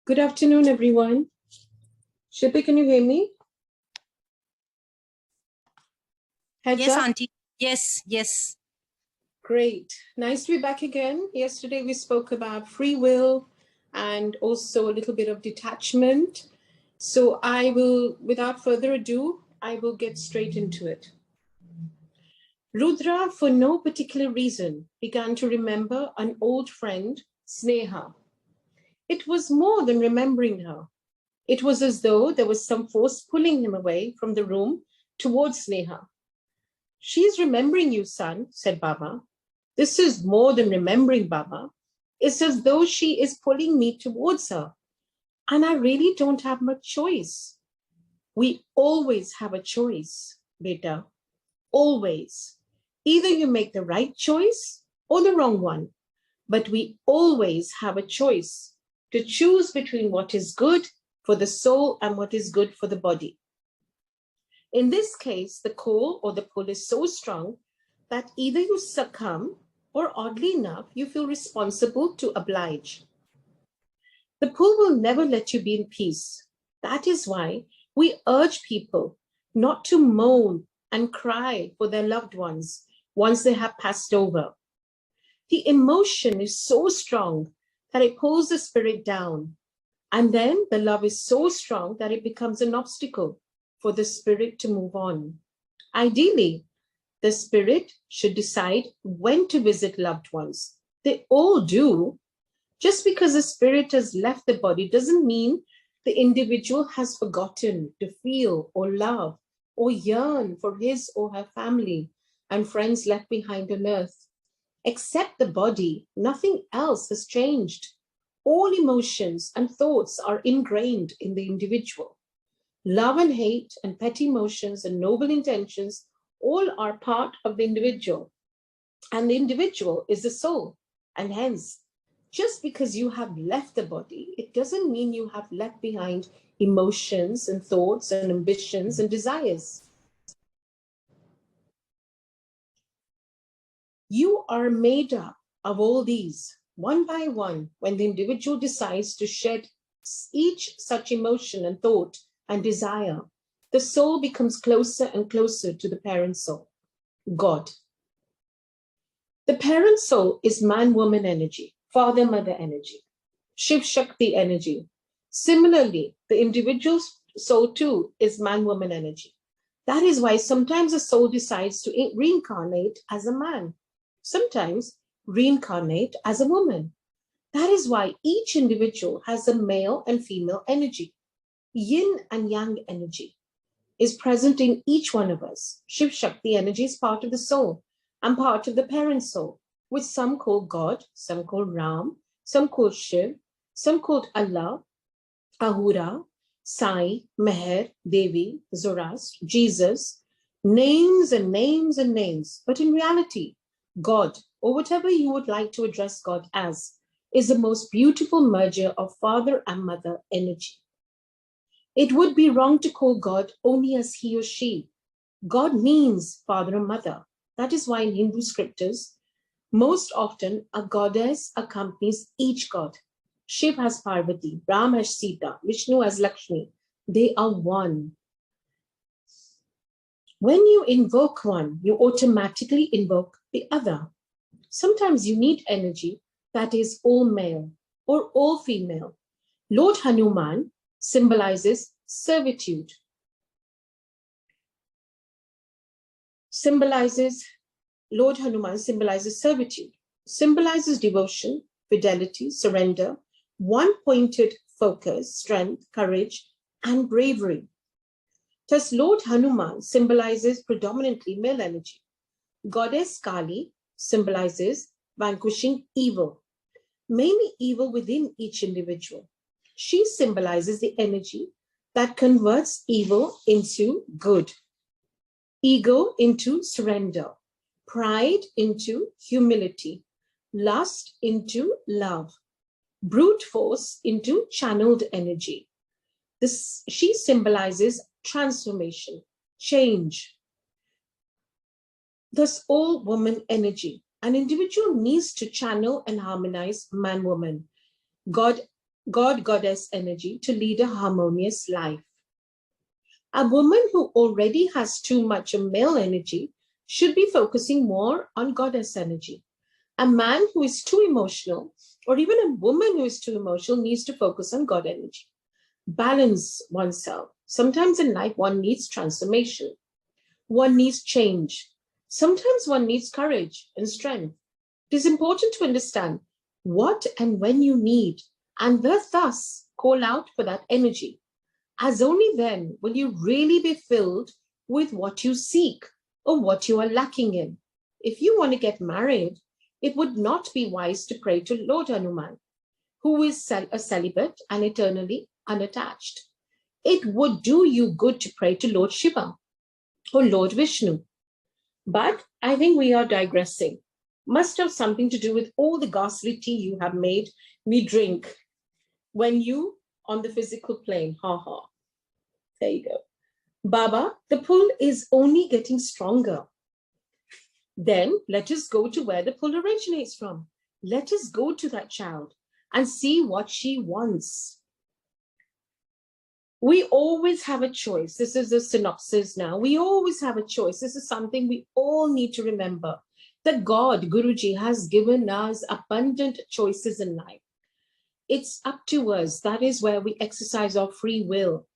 Good afternoon, everyone. Shilpi, can you hear me? Heads Yes, up. Auntie. Yes. Great. Nice to be back again. Yesterday we spoke about free will and also a little bit of detachment. So I will, without further ado, I will get straight into it. Rudra, for no particular reason, began to remember an old friend, Sneha. It was more than remembering her. It was as though there was some force pulling him away from the room towards Sneha. She's remembering you, son, said Baba. This is more than remembering, Baba. It's as though she is pulling me towards her. And I really don't have much choice. We always have a choice, beta. Always. Either you make the right choice or the wrong one. But we always have a choice to choose between what is good for the soul and what is good for the body. In this case, the call or the pull is so strong that either you succumb or, oddly enough, you feel responsible to oblige. The pull will never let you be in peace. That is why we urge people not to moan and cry for their loved ones once they have passed over. The emotion is so strong that it pulls the spirit down. And then the love is so strong that it becomes an obstacle for the spirit to move on. Ideally, the spirit should decide when to visit loved ones. They all do. Just because the spirit has left the body doesn't mean the individual has forgotten to feel or love or yearn for his or her family and friends left behind on earth. Except the body, nothing else has changed. All emotions and thoughts are ingrained in the individual. Love and hate and petty emotions and noble intentions all are part of the individual. And the individual is the soul. And hence, just because you have left the body, it doesn't mean you have left behind emotions and thoughts and ambitions and desires. You are made up of all these, one by one, when the individual decides to shed each such emotion and thought and desire, the soul becomes closer and closer to the parent soul, God. The parent soul is man-woman energy, father-mother energy, Shiv-Shakti energy. Similarly, the individual soul too is man-woman energy. That is why sometimes a soul decides to reincarnate as a man, sometimes reincarnate as a woman. That is why each individual has a male and female energy. Yin and yang energy is present in each one of us. Shiv Shakti energy is part of the soul and part of the parent soul, which some call God, some call Ram, some call Shiv, some call Allah, Ahura, Sai, Meher, Devi, Zoroaster, Jesus, names and names and names. But in reality, God, or whatever you would like to address God as, is the most beautiful merger of father and mother energy. It would be wrong to call God only as he or she. God means father and mother. That is why in Hindu scriptures, most often a goddess accompanies each god. Shiv has Parvati, Ram has Sita, Vishnu has Lakshmi. They are one. When you invoke one, you automatically invoke the other. Sometimes you need energy that is all male or all female. Lord Hanuman symbolizes servitude. Lord Hanuman symbolizes servitude, symbolizes devotion, fidelity, surrender, one-pointed focus, strength, courage, and bravery. Thus, Lord Hanuman symbolizes predominantly male energy. Goddess Kali symbolizes vanquishing evil, mainly evil within each individual. She symbolizes the energy that converts evil into good, ego into surrender, pride into humility, lust into love, brute force into channeled energy. She symbolizes transformation, change. Thus, all woman energy. An individual needs to channel and harmonize man-woman. God God-goddess energy to lead a harmonious life. A woman who already has too much of male energy should be focusing more on goddess energy. A man who is too emotional, or even a woman who is too emotional, needs to focus on God energy. Balance oneself. Sometimes in life, one needs transformation. One needs change. Sometimes one needs courage and strength. It is important to understand what and when you need, and thus call out for that energy, as only then will you really be filled with what you seek or what you are lacking in. If you want to get married, it would not be wise to pray to Lord Hanuman, who is a celibate and eternally unattached. It would do you good to pray to Lord Shiva or Lord Vishnu. But I think we are digressing. Must have something to do with all the ghastly tea you have made me drink when you on the physical plane. Ha ha. There you go. Baba, the pull is only getting stronger. Then let us go to where the pull originates from. Let us go to that child and see what she wants. We always have a choice. This is a synopsis now. We always have a choice. This is something we all need to remember. That God, Guruji, has given us abundant choices in life. It's up to us. That is where we exercise our free will.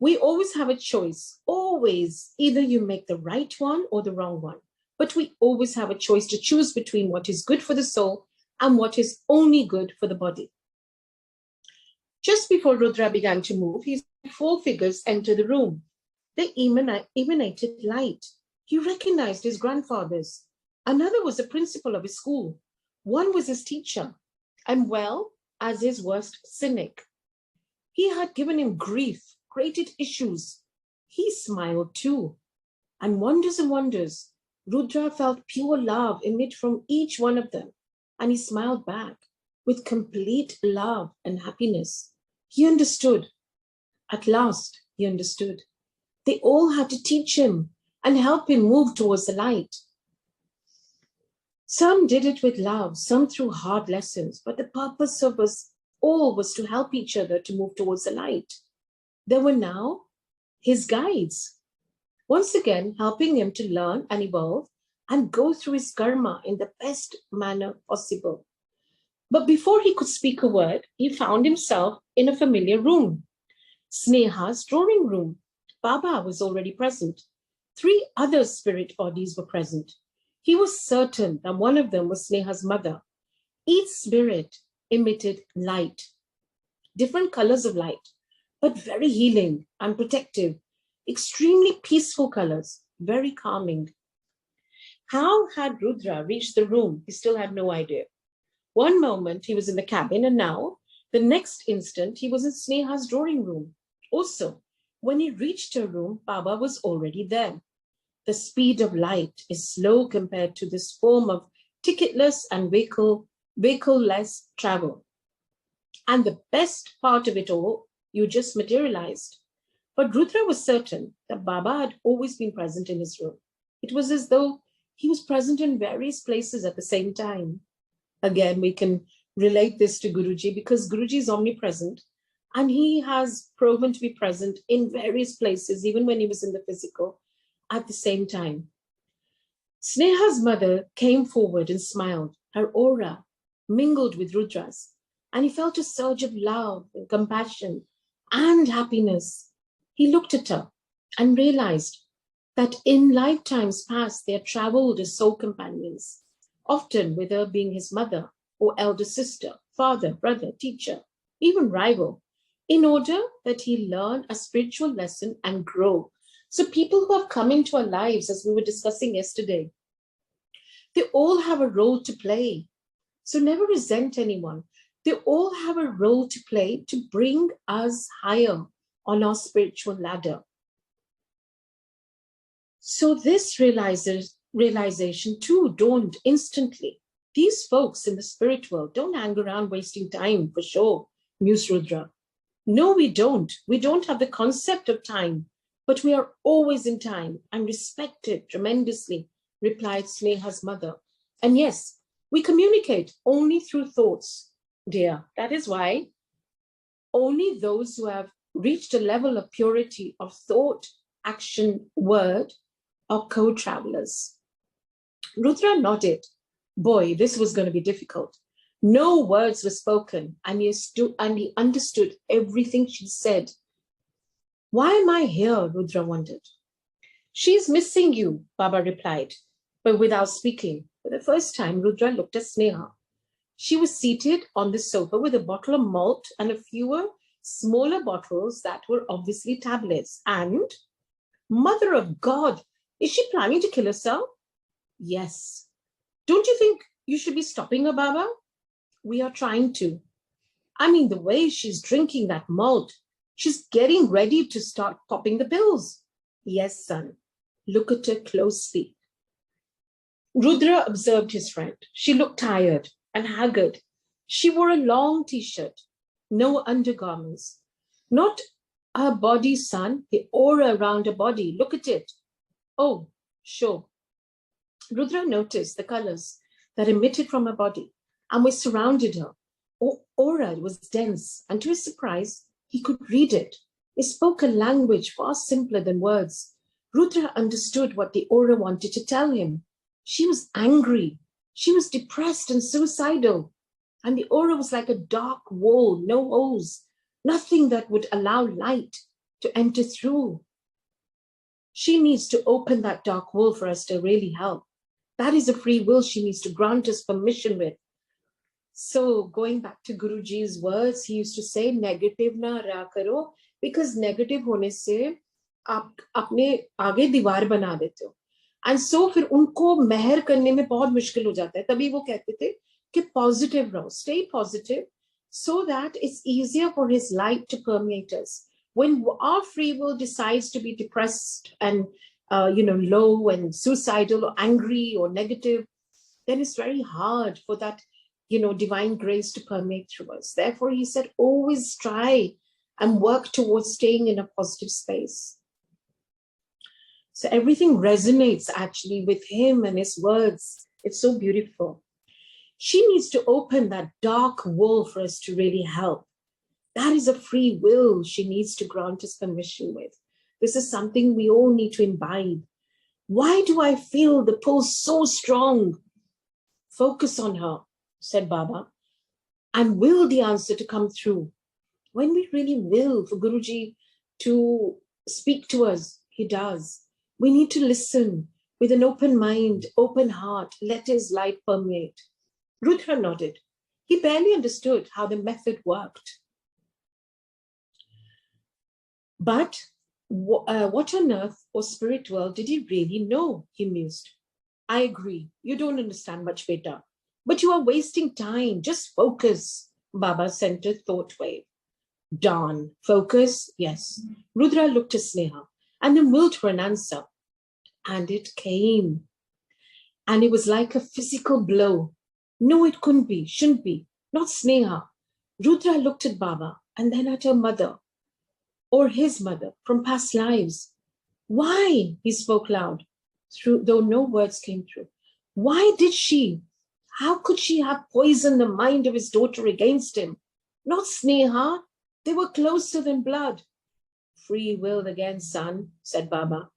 We always have a choice. Always. Either you make the right one or the wrong one. But we always have a choice to choose between what is good for the soul and what is only good for the body. Just before Rudra began to move, his four figures entered the room. They emanated light. He recognized his grandfathers. Another was the principal of his school. One was his teacher, and well as his worst cynic. He had given him grief, created issues. He smiled too. And wonders, Rudra felt pure love emit from each one of them, and he smiled back with complete love and happiness. He understood. At last, he understood. They all had to teach him and help him move towards the light. Some did it with love, some through hard lessons, but the purpose of us all was to help each other to move towards the light. They were now his guides, once again helping him to learn and evolve and go through his karma in the best manner possible. But before he could speak a word, he found himself in a familiar room, Sneha's drawing room. Baba was already present. 3 other spirit bodies were present. He was certain that one of them was Sneha's mother. Each spirit emitted light, different colors of light, but very healing and protective, extremely peaceful colors, very calming. How had Rudra reached the room? He still had no idea. One moment he was in the cabin, and now, the next instant, he was in Sneha's drawing room. Also, when he reached her room, Baba was already there. The speed of light is slow compared to this form of ticketless and vehicle-less travel. And the best part of it all, you just materialized. But Rudra was certain that Baba had always been present in his room. It was as though he was present in various places at the same time. Again, we can relate this to Guruji because Guruji is omnipresent and he has proven to be present in various places, even when he was in the physical, at the same time. Sneha's mother came forward and smiled. Her aura mingled with Rudra's, and he felt a surge of love and compassion and happiness. He looked at her and realized that in lifetimes past they had traveled as soul companions, often with her being his mother or elder sister, father, brother, teacher, even rival, in order that he learn a spiritual lesson and grow. So people who have come into our lives, as we were discussing yesterday, they all have a role to play. So never resent anyone. They all have a role to play to bring us higher on our spiritual ladder. So this realization too dawned instantly. These folks in the spirit world don't hang around wasting time, for sure, mused Rudra. No, we don't. We don't have the concept of time, but we are always in time and respect it tremendously, replied Sneha's mother. And yes, we communicate only through thoughts, dear. That is why Only those who have reached a level of purity of thought, action, word are co-travelers. Rudra nodded. Boy, this was going to be difficult. No words were spoken, and he understood everything she said. Why am I here? Rudra wondered. She's missing you, Baba replied, but without speaking. For the first time, Rudra looked at Sneha. She was seated on the sofa with a bottle of malt and a few smaller bottles that were obviously tablets. And, Mother of God, is she planning to kill herself? Yes. Don't you think you should be stopping her, Baba? We are trying to. I mean, the way she's drinking that malt, she's getting ready to start popping the pills. Yes, son. Look at her closely. Rudra observed his friend. She looked tired and haggard. She wore a long t-shirt, no undergarments. Not her body, son, the aura around her body. Look at it. Oh, sure. Rudra noticed the colors that emitted from her body and which surrounded her. Aura was dense, and to his surprise, he could read it. It spoke a language far simpler than words. Rudra understood what the aura wanted to tell him. She was angry. She was depressed and suicidal. And the aura was like a dark wall, no holes, nothing that would allow light to enter through. She needs to open that dark wall for us to really help. That is a free will she needs to grant us permission with. So going back to Guruji's words, he used to say, negative na raha karo, because negative hone se aap apne aage दीवार बना देते हो. And so फिर उनको मेहर करने में बहुत मुश्किल हो जाता है. तभी वो कहते थे कि positive रहो, stay positive, so that it's easier for his light to permeate us. When our free will decides to be depressed and low and suicidal or angry or negative, then it's very hard for that divine grace to permeate through us. Therefore, he said, always try and work towards staying in a positive space. So everything resonates actually with him and his words. It's so beautiful. She needs to open that dark wall for us to really help. That is a free will she needs to grant us permission with. This is something we all need to imbibe. Why do I feel the pull so strong? Focus on her, said Baba, and will the answer to come through. When we really will for Guruji to speak to us, he does. We need to listen with an open mind, open heart, let his light permeate. Rudra nodded. He barely understood how the method worked. But what on earth or spirit world did he really know, he mused. I agree, you don't understand much, beta. But you are wasting time. Just focus, Baba sent a thought wave. Darn, focus? Yes. Rudra looked at Sneha and then willed for an answer. And it came. And it was like a physical blow. No, it couldn't be, shouldn't be. Not Sneha. Rudra looked at Baba and then at her mother, or his mother, from past lives. Why? He spoke loud, though no words came through. Why did she? How could she have poisoned the mind of his daughter against him? Not Sneha. They were closer than blood. Free will again, son, said Baba.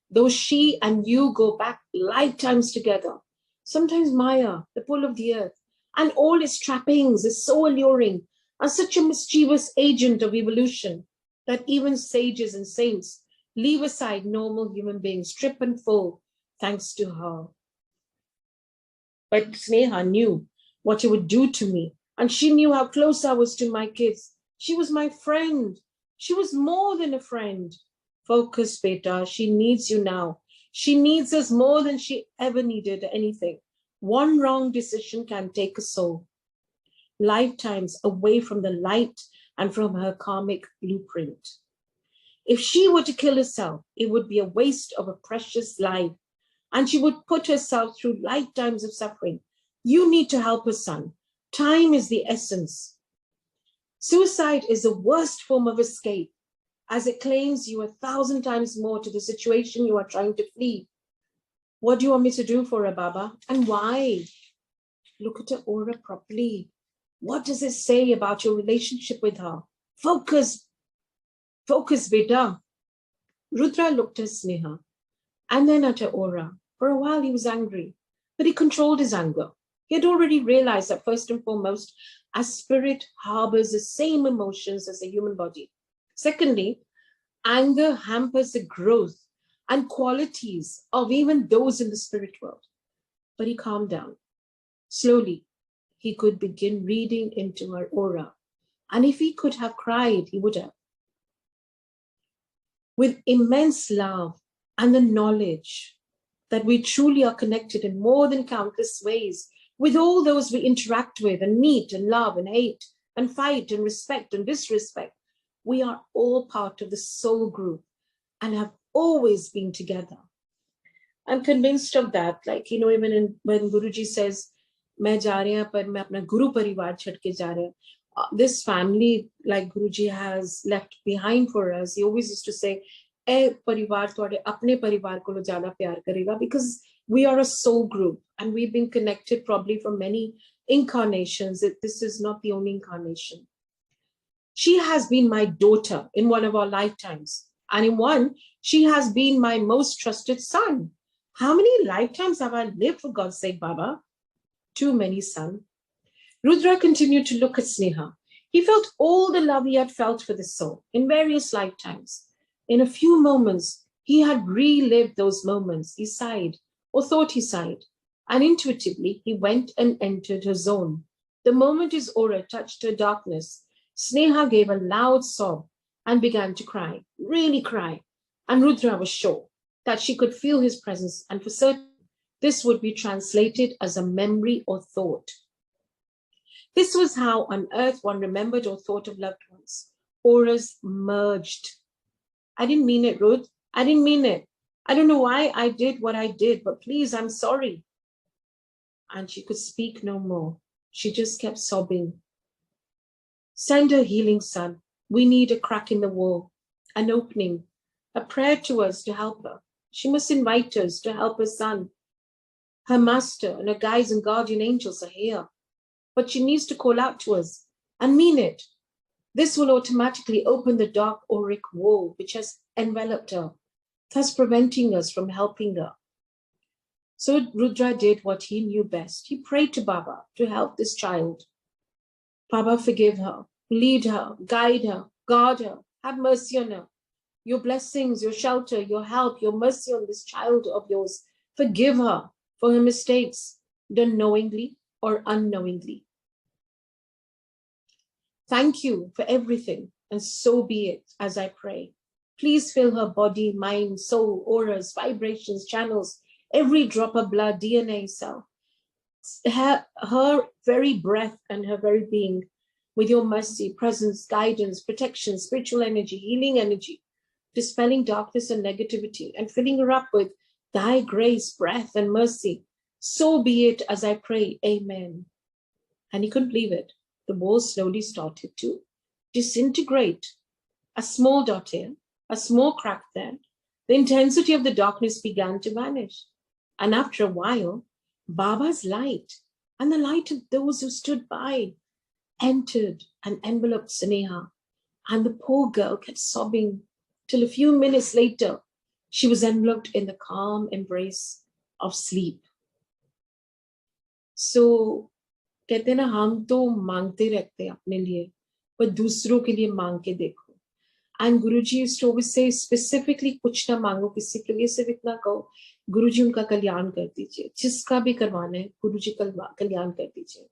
Though she and you go back lifetimes together. Sometimes Maya, the pull of the earth, and all its trappings is so alluring and such a mischievous agent of evolution that even sages and saints leave aside normal human beings, strip and full, thanks to her. But Sneha knew what it would do to me, and she knew how close I was to my kids. She was my friend. She was more than a friend. Focus, beta. She needs you now. She needs us more than she ever needed anything. One wrong decision can take a soul lifetimes away from the light and from her karmic blueprint. If she were to kill herself, it would be a waste of a precious life, and she would put herself through lifetimes of suffering. You need to help her, son. Time is the essence. Suicide is the worst form of escape, as it claims you 1,000 times more to the situation you are trying to flee. What do you want me to do for her, Baba? And why? Look at her aura properly. What does it say about your relationship with her? Focus, focus, beta. Rudra looked at Sneha and then at her aura. For a while he was angry, but he controlled his anger. He had already realized that first and foremost, a spirit harbors the same emotions as a human body. Secondly, anger hampers the growth and qualities of even those in the spirit world. But he calmed down. Slowly, he could begin reading into her aura. And if he could have cried, he would have. With immense love and the knowledge that we truly are connected in more than countless ways with all those we interact with and meet and love and hate and fight and respect and disrespect, we are all part of the soul group and have always been together. I'm convinced of that. Like, even when Guruji says, "Main ja raha hu, par main apna guru parivar chhad ke ja raha hu." This family, like Guruji has left behind for us, he always used to say, "Eh parivar tode apne parivar ko zyada pyar karega," because we are a soul group and we've been connected probably for many incarnations. This is not the only incarnation. She has been my daughter in one of our lifetimes, and in one, she has been my most trusted son. How many lifetimes have I lived, for God's sake, Baba? Too many, son. Rudra continued to look at Sneha. He felt all the love he had felt for the soul in various lifetimes. In a few moments, he had relived those moments. He sighed, or thought he sighed, and intuitively he went and entered her zone. The moment his aura touched her darkness, Sneha gave a loud sob and began to cry, really cry. And Rudra was sure that she could feel his presence, and for certain, this would be translated as a memory or thought. This was how on earth one remembered or thought of loved ones. Auras merged. I didn't mean it, Ruth. I didn't mean it. I don't know why I did what I did, but please, I'm sorry. And she could speak no more. She just kept sobbing. Send her healing, son. We need a crack in the wall, an opening, a prayer to us to help her. She must invite us to help her son. Her master and her guides and guardian angels are here. But she needs to call out to us and mean it. This will automatically open the dark auric wall which has enveloped her, thus preventing us from helping her. So Rudra did what he knew best. He prayed to Baba to help this child. Baba, forgive her, lead her, guide her, guard her, have mercy on her. Your blessings, your shelter, your help, your mercy on this child of yours. Forgive her for her mistakes, done knowingly or unknowingly. Thank you for everything, and so be it as I pray. Please fill her body, mind, soul, auras, vibrations, channels, every drop of blood, DNA cell, her very breath and her very being with your mercy, presence, guidance, protection, spiritual energy, healing energy, dispelling darkness and negativity, and filling her up with thy grace, breath, and mercy. So be it as I pray. Amen. And he couldn't believe it. The wall slowly started to disintegrate. A small dot here, a small crack there. The intensity of the darkness began to vanish. And after a while, Baba's light and the light of those who stood by entered and enveloped Sneha. And the poor girl kept sobbing till a few minutes later, she was enveloped in the calm embrace of sleep. So, कहते हैं ना, हम तो मांगते रहते हैं अपने लिए, पर दूसरों के लिए मांग के देखो. And Guruji used to always say, specifically कुछ ना मांगो किसी के लिए, सिर्फ इतना कहो, गुरुजी उनका कल्याण कर दीजिए. जिसका भी करवाना है, गुरुजी कल्याण कर दीजिए.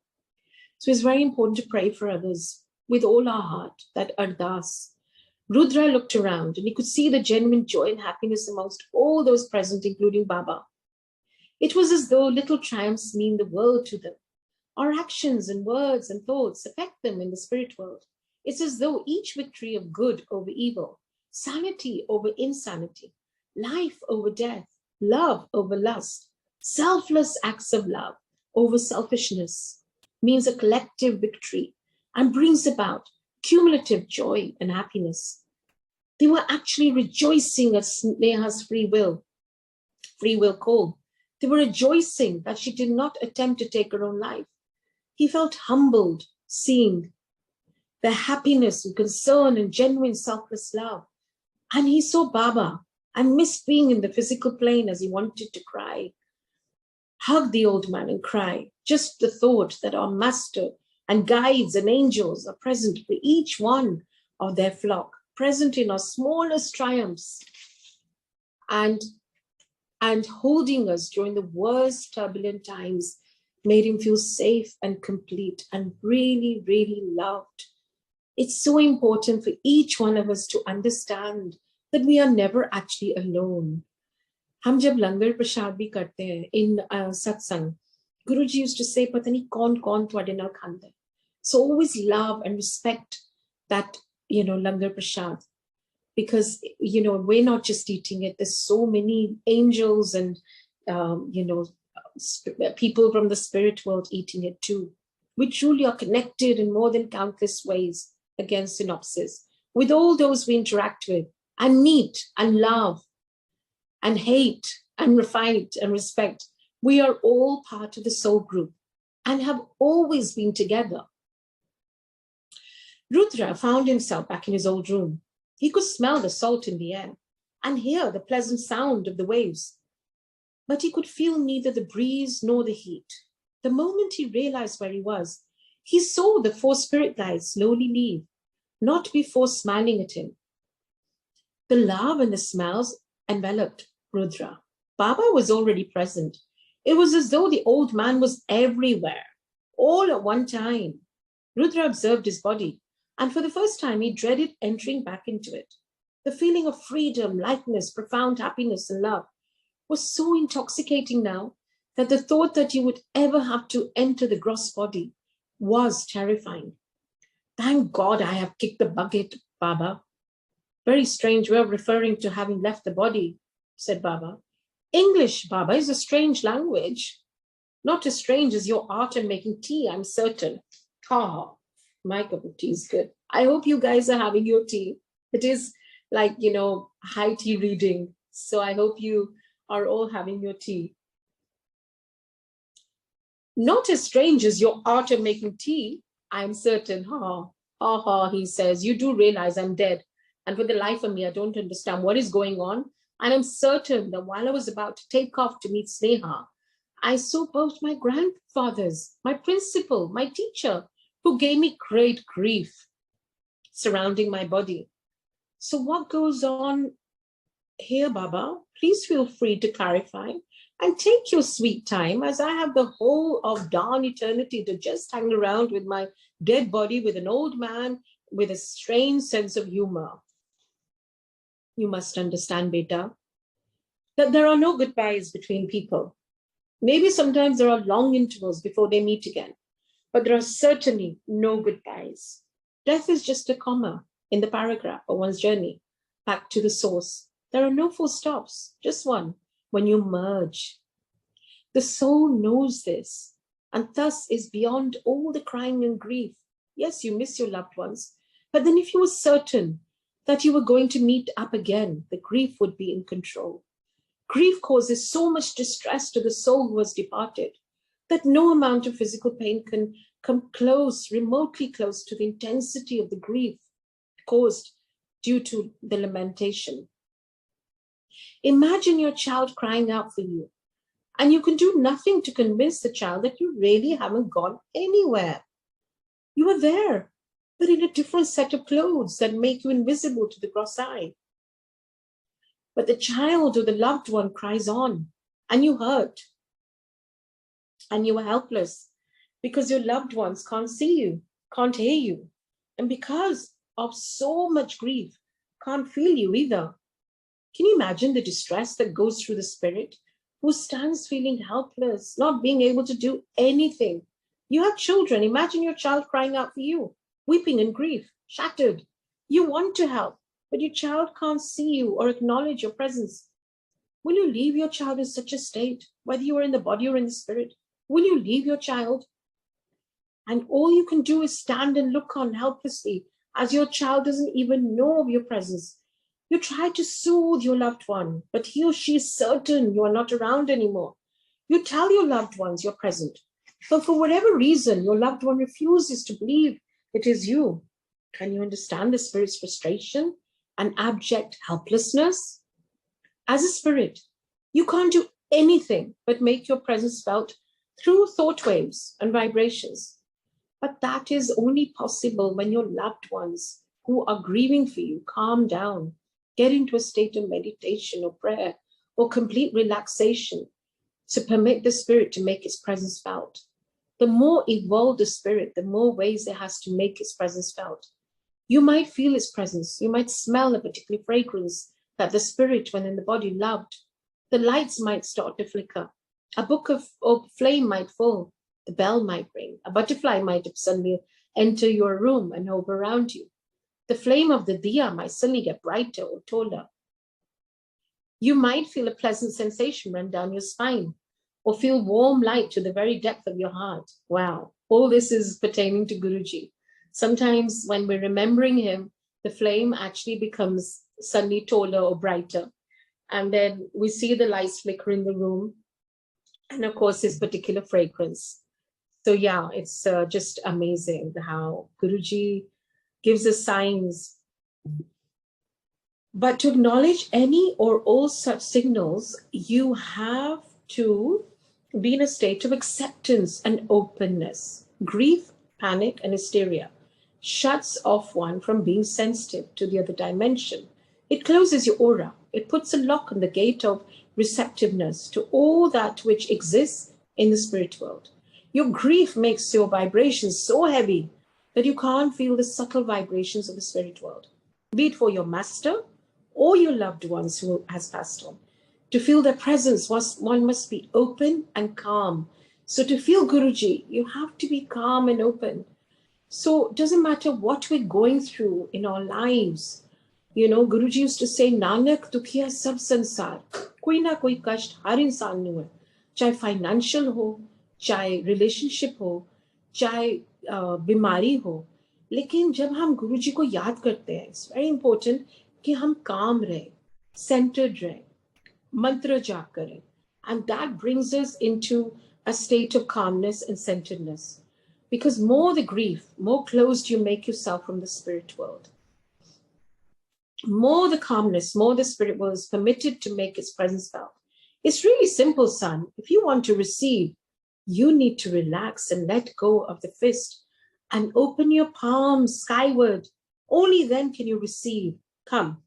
So it's very important to pray for others with all our heart, that ardas. Rudra looked around and he could see the genuine joy and happiness amongst all those present, including Baba. It was as though little triumphs mean the world to them. Our actions and words and thoughts affect them in the spirit world. It's as though each victory of good over evil, sanity over insanity, life over death, love over lust, selfless acts of love over selfishness means a collective victory and brings about cumulative joy and happiness. They were actually rejoicing at Sneha's free will call. They were rejoicing that she did not attempt to take her own life. He felt humbled seeing their happiness and concern and genuine selfless love. And he saw Baba and missed being in the physical plane as he wanted to cry. Hug the old man and cry. Just the thought that our master and guides and angels are present for each one of their flock, present in our smallest triumphs and holding us during the worst turbulent times, made him feel safe and complete and really, really loved. It's so important for each one of us to understand that we are never actually alone. हम जब लंगर प्रसाद भी करते हैं in satsang, Guruji used to say, "Pata nahi kaun tuade naal khanda hai." So always love and respect that, langar prasad, because we're not just eating it. There's so many angels and people from the spirit world eating it too. We truly are connected in more than countless ways, again synopsis, with all those we interact with and meet and love and hate and fight and respect. We are all part of the soul group and have always been together. Rudra found himself back in his old room. He could smell the salt in the air and hear the pleasant sound of the waves, but he could feel neither the breeze nor the heat. The moment he realized where he was, he saw the 4 spirit guides slowly leave, not before smiling at him. The love and the smells enveloped Rudra. Baba was already present. It was as though the old man was everywhere, all at one time. Rudra observed his body, and for the first time he dreaded entering back into it. The feeling of freedom, lightness, profound happiness and love was so intoxicating now that the thought that you would ever have to enter the gross body was terrifying. Thank God I have kicked the bucket, Baba. Very strange way of referring to having left the body, said Baba. English, Baba, is a strange language. Not as strange as your art in making tea, I'm certain. Ah, my cup of tea is good. I hope you guys are having your tea. It is like, high tea reading. So I hope you are all having your tea. Not as strange as your art of making tea, I'm certain. He says, you do realize I'm dead. And for the life of me, I don't understand what is going on. And I'm certain that while I was about to take off to meet Sneha, I saw both my grandfathers, my principal, my teacher, who gave me great grief surrounding my body. So what goes on here, Baba? Please feel free to clarify and take your sweet time, as I have the whole of darn eternity to just hang around with my dead body with an old man with a strange sense of humor. You must understand, beta, that there are no goodbyes between people. Maybe sometimes there are long intervals before they meet again, but there are certainly no goodbyes. Death is just a comma in the paragraph of one's journey back to the source. There are no full stops, just one, when you merge. The soul knows this, and thus is beyond all the crying and grief. Yes, you miss your loved ones, but then if you were certain that you were going to meet up again, the grief would be in control. Grief causes so much distress to the soul who has departed that no amount of physical pain can come remotely close to the intensity of the grief caused due to the lamentation. Imagine your child crying out for you, and you can do nothing to convince the child that you really haven't gone anywhere. You are there, but in a different set of clothes that make you invisible to the gross eye. But the child or the loved one cries on, and you hurt, and you are helpless because your loved ones can't see you, can't hear you, and because of so much grief, can't feel you either. Can you imagine the distress that goes through the spirit who stands feeling helpless, not being able to do anything? You have children. Imagine your child crying out for you, weeping in grief, shattered. You want to help, but your child can't see you or acknowledge your presence. Will you leave your child in such a state, whether you are in the body or in the spirit? Will you leave your child? And all you can do is stand and look on helplessly as your child doesn't even know of your presence. You try to soothe your loved one, but he or she is certain you are not around anymore. You tell your loved ones you're present, but for whatever reason, your loved one refuses to believe it is you. Can you understand the spirit's frustration and abject helplessness? As a spirit, you can't do anything but make your presence felt through thought waves and vibrations. But that is only possible when your loved ones who are grieving for you calm down, get into a state of meditation or prayer or complete relaxation to permit the spirit to make its presence felt. The more evolved the spirit, the more ways it has to make its presence felt. You might feel its presence. You might smell a particular fragrance that the spirit, when in the body, loved. The lights might start to flicker. A book of flame might fall. The bell might ring. A butterfly might suddenly enter your room and hover around you. The flame of the diya might suddenly get brighter or taller. You might feel a pleasant sensation run down your spine or feel warm light to the very depth of your heart. Wow, all this is pertaining to Guruji. Sometimes when we're remembering him, the flame actually becomes suddenly taller or brighter. And then we see the lights flicker in the room. And of course, his particular fragrance. So yeah, it's just amazing how Guruji gives us signs. But to acknowledge any or all such signals, you have to be in a state of acceptance and openness. Grief, panic, and hysteria shuts off one from being sensitive to the other dimension. It closes your aura. It puts a lock on the gate of receptiveness to all that which exists in the spirit world. Your grief makes your vibrations so heavy that you can't feel the subtle vibrations of the spirit world, be it for your master or your loved ones who has passed on. To feel their presence, one must be open and calm. So to feel Guruji, you have to be calm and open. So it doesn't matter what we're going through in our lives. You know, Guruji used to say, Nanak dukhiya sab sansar. Koi na koi kasht har insaan nu hai. Chahe financial ho, chahe relationship ho, chahe bimari ho. लेकिन जब हम गुरुजी को याद करते हैं, it's very important कि हम calm रहे, centered रहे, mantra जाप करें. And that brings us into a state of calmness and centeredness. Because more the grief, more closed you make yourself from the spirit world. More the calmness, more the spirit world is permitted to make its presence felt. It's really simple, son. If you want to receive, you need to relax and let go of the fist and open your palms skyward. Only then can you receive. Come.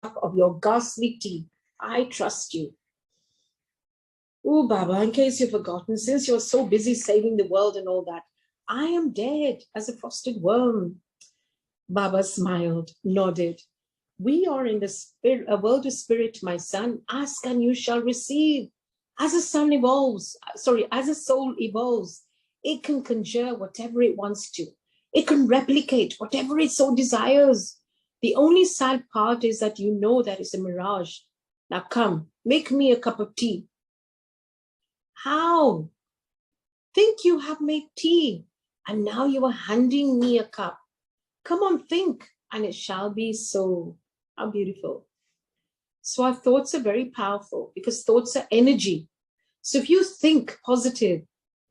Of your ghastly tea. I trust you. Oh, Baba, in case you've forgotten, since you're so busy saving the world and all that, I am dead as a frosted worm. Baba smiled, nodded. We are in the spirit, a world of spirit, my son. Ask and you shall receive. As a soul evolves, it can conjure whatever it wants to. It can replicate whatever it so desires. The only sad part is that you know that it's a mirage. Now come, make me a cup of tea. How? Think you have made tea, and now you are handing me a cup. Come on, think, and it shall be so. How beautiful. So our thoughts are very powerful because thoughts are energy. So if you think positive,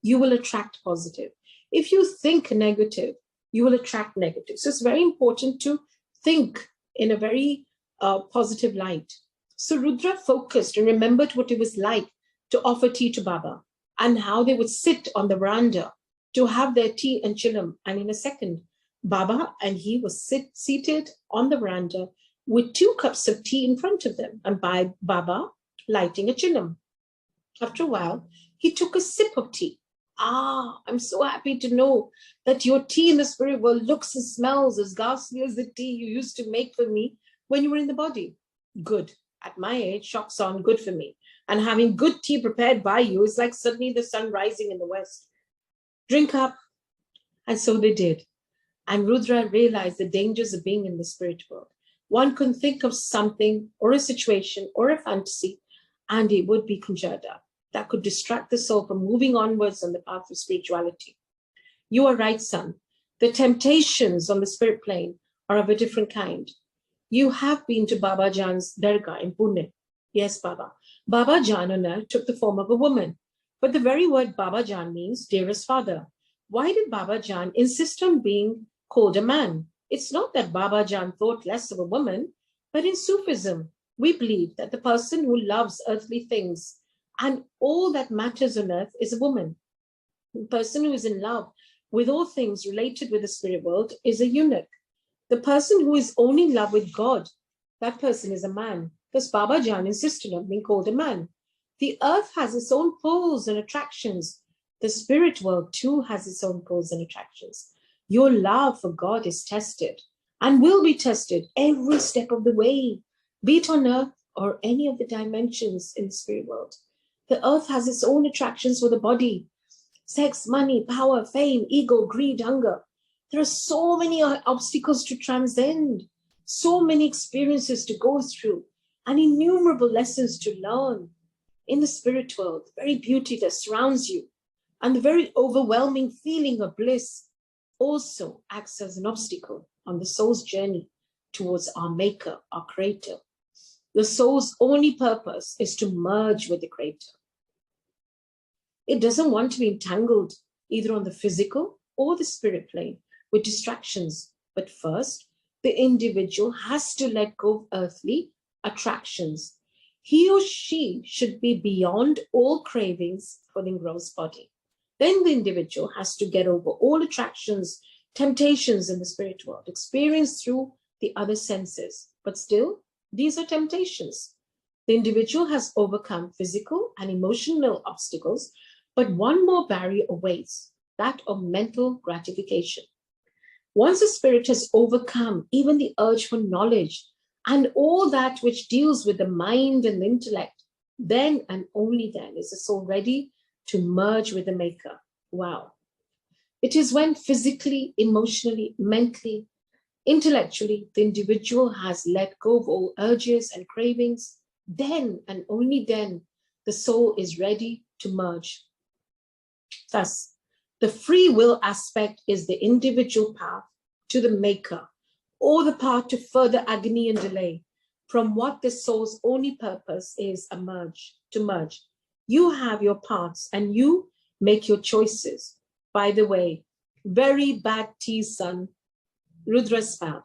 you will attract positive. If you think negative, you will attract negative. So it's very important to think in a very positive light. So Rudra focused and remembered what it was like to offer tea to Baba and how they would sit on the veranda to have their tea and chillum. And in a second, Baba and he was seated on the veranda with 2 cups of tea in front of them and by Baba lighting a chillum. After a while, he took a sip of tea. Ah, I'm so happy to know that your tea in the spirit world looks and smells as ghastly as the tea you used to make for me when you were in the body. Good. At my age, shocks aren't good for me. And having good tea prepared by you is like suddenly the sun rising in the west. Drink up. And so they did. And Rudra realized the dangers of being in the spirit world. One can think of something or a situation or a fantasy, and it would be conjured up. That could distract the soul from moving onwards on the path of spirituality. You are right, son. The temptations on the spirit plane are of a different kind. You have been to Baba Jan's Dargah in Pune. Yes, Baba. Baba Janana took the form of a woman. But the very word Baba Jan means dearest father. Why did Baba Jan insist on being called a man. It's not that Baba Jan thought less of a woman, but in Sufism, we believe that the person who loves earthly things and all that matters on earth is a woman. The person who is in love with all things related with the spirit world is a eunuch. The person who is only in love with God, that person is a man, because Baba Jan insisted on being called a man. The earth has its own pulls and attractions. The spirit world too has its own pulls and attractions. Your love for God is tested and will be tested every step of the way, be it on earth or any of the dimensions in the spirit world. The earth has its own attractions for the body. Sex, money, power, fame, ego, greed, hunger. There are so many obstacles to transcend, so many experiences to go through, and innumerable lessons to learn. In the spirit world, the very beauty that surrounds you and the very overwhelming feeling of bliss also acts as an obstacle on the soul's journey towards our maker, our creator. The soul's only purpose is to merge with the creator. It doesn't want to be entangled either on the physical or the spirit plane with distractions. But first, the individual has to let go of earthly attractions. He or she should be beyond all cravings for the engrossed body. Then the individual has to get over all attractions, temptations in the spirit world, experienced through the other senses. But still, these are temptations. The individual has overcome physical and emotional obstacles, but one more barrier awaits, that of mental gratification. Once the spirit has overcome even the urge for knowledge and all that which deals with the mind and the intellect, then and only then is the soul ready to merge with the maker. Wow. It is when physically, emotionally, mentally, intellectually, the individual has let go of all urges and cravings, then and only then the soul is ready to merge. Thus, the free will aspect is the individual path to the maker, or the path to further agony and delay from what the soul's only purpose is to merge. You have your paths and you make your choices. By the way, very bad tease son, Rudra spout.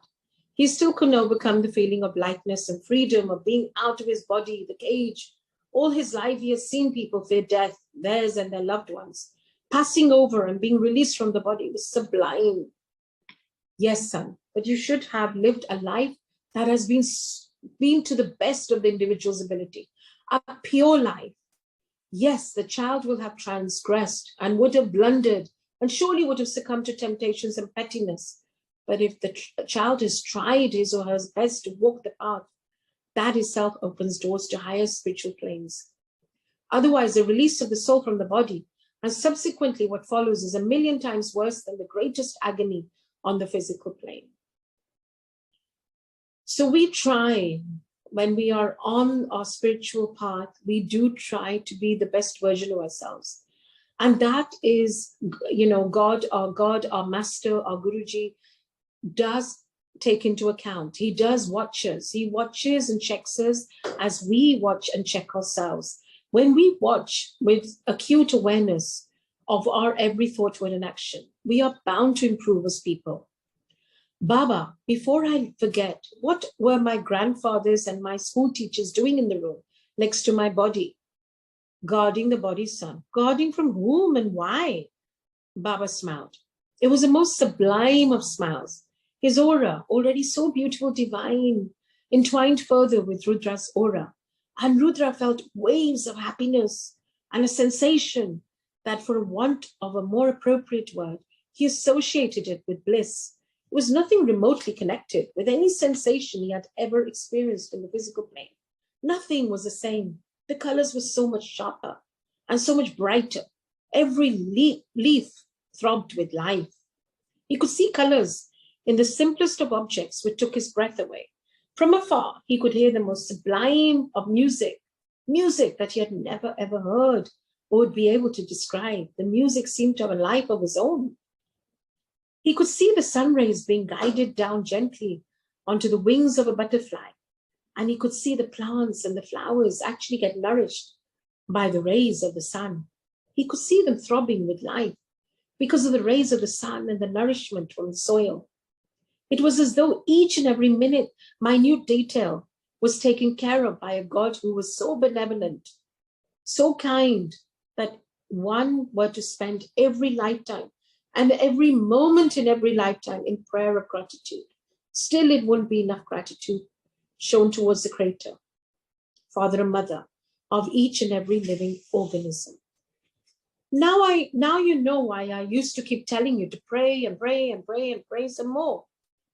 He still couldn't overcome the feeling of lightness and freedom of being out of his body, the cage. All his life he has seen people fear death, theirs and their loved ones. Passing over and being released from the body was sublime. Yes, son, but you should have lived a life that has been to the best of the individual's ability, a pure life. Yes, the child will have transgressed and would have blundered and surely would have succumbed to temptations and pettiness. But if the child has tried his or her best to walk the path, that itself opens doors to higher spiritual planes. Otherwise, the release of the soul from the body and subsequently what follows is 1,000,000 times worse than the greatest agony on the physical plane. So we try, when we are on our spiritual path, we do try to be the best version of ourselves. And that is, God, our master, our Guruji, does take into account. He does watch us. He watches and checks us as we watch and check ourselves. When we watch with acute awareness of our every thought, word, and action, we are bound to improve as people. Baba, before I forget, what were my grandfathers and my school teachers doing in the room next to my body? Guarding the body, son. Guarding from whom and why? Baba smiled. It was the most sublime of smiles. His aura, already so beautiful, divine, entwined further with Rudra's aura. And Rudra felt waves of happiness and a sensation that, for want of a more appropriate word, he associated it with bliss. It was nothing remotely connected with any sensation he had ever experienced in the physical plane. Nothing was the same. The colors were so much sharper and so much brighter. Every leaf throbbed with life. He could see colors in the simplest of objects, which took his breath away. From afar, he could hear the most sublime of music that he had never ever heard or would be able to describe. The music seemed to have a life of its own. He could see the sun rays being guided down gently onto the wings of a butterfly. And he could see the plants and the flowers actually get nourished by the rays of the sun. He could see them throbbing with life because of the rays of the sun and the nourishment from the soil. It was as though each and every minute detail was taken care of by a God who was so benevolent, so kind, that one were to spend every lifetime and every moment in every lifetime in prayer of gratitude. Still, it wouldn't be enough gratitude shown towards the Creator, Father and Mother of each and every living organism. Now you know why I used to keep telling you to pray and pray and pray and pray some more,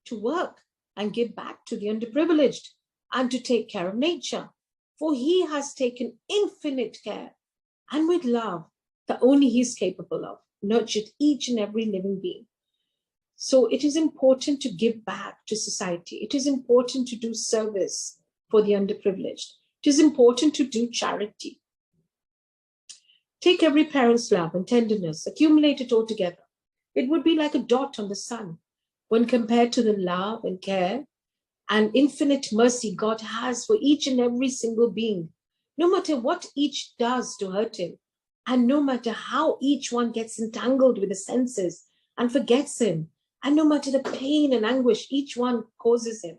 to work and give back to the underprivileged and to take care of nature. For He has taken infinite care and with love that only He is capable of, nurtured each and every living being. So it is important to give back to society. It is important to do service for the underprivileged. It is important to do charity. Take every parent's love and tenderness, accumulate it all together. It would be like a dot on the sun when compared to the love and care and infinite mercy God has for each and every single being, no matter what each does to hurt Him, and no matter how each one gets entangled with the senses and forgets Him, and no matter the pain and anguish each one causes Him,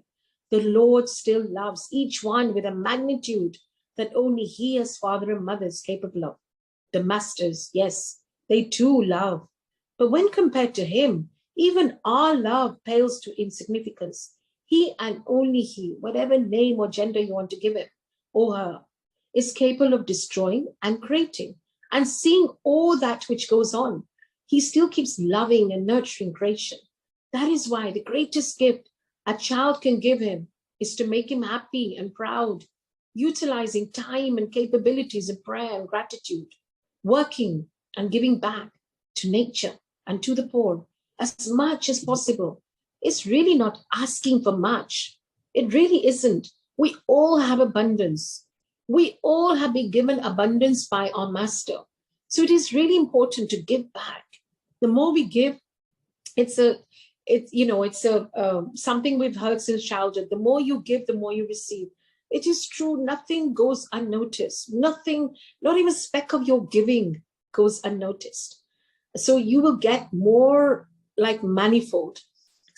the Lord still loves each one with a magnitude that only He as Father and Mother is capable of. The masters, yes, they too love. But when compared to Him, even our love pales to insignificance. He and only He, whatever name or gender you want to give Him or her, is capable of destroying and creating and seeing all that which goes on. He still keeps loving and nurturing creation. That is why the greatest gift a child can give Him is to make him happy and proud, utilizing time and capabilities of prayer and gratitude, working and giving back to nature and to the poor as much as possible. It's really not asking for much. It really isn't. We all have abundance. We all have been given abundance by our Master. So it is really important to give back. The more we give, it's something we've heard since childhood. The more you give, the more you receive. It is true. Nothing goes unnoticed. Nothing, not even a speck of your giving goes unnoticed. So you will get more, like manifold.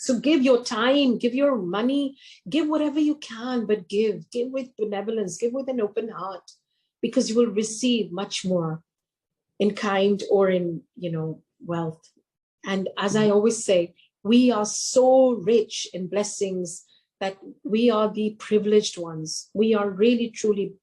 So give your time, give your money, give whatever you can, but give with benevolence, give with an open heart, because you will receive much more in kind or in, wealth. And as I always say, we are so rich in blessings that we are the privileged ones. We are really, truly,